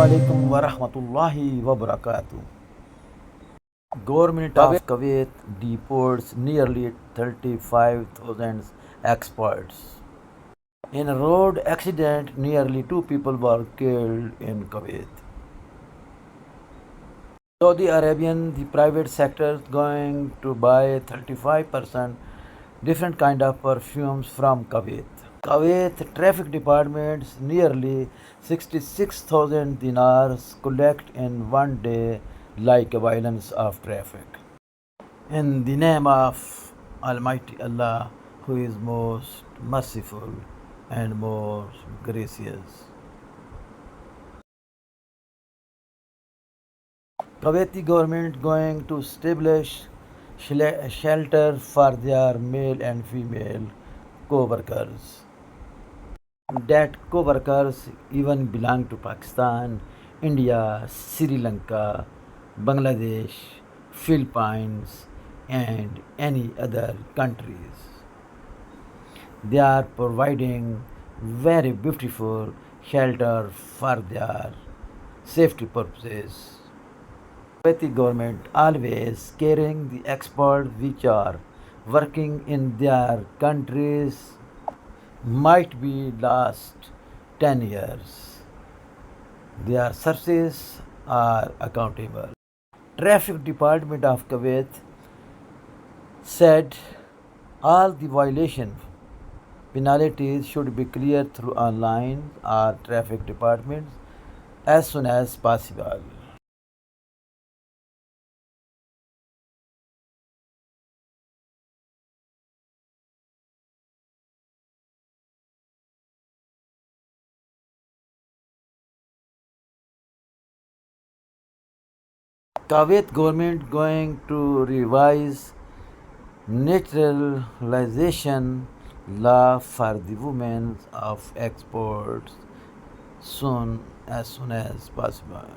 alaikum wa rahmatullahi wa barakatuh. Government of Kuwait deports nearly 35,000 experts. In a road accident, nearly 2 people were killed in Kuwait. Saudi Arabian, the private sector, is going to buy 35% different kind of perfumes from Kuwait. Kuwait traffic departments nearly 66,000 dinars collect in one day like a violence of traffic. In the name of Almighty Allah, who is most merciful and most gracious. Kuwaiti government going to establish shelter for their male and female co-workers. That co-workers even belong to Pakistan, India, Sri Lanka, Bangladesh, Philippines, and any other countries. They are providing very beautiful shelter for their safety purposes. Kuwaiti government always carrying the experts which are working in their countries might be last 10 years. Their services are accountable. Traffic Department of Kuwait said all the violation penalties should be cleared through online or traffic departments as soon as possible. Kuwait government going to revise naturalization law for the women of exports soon as possible.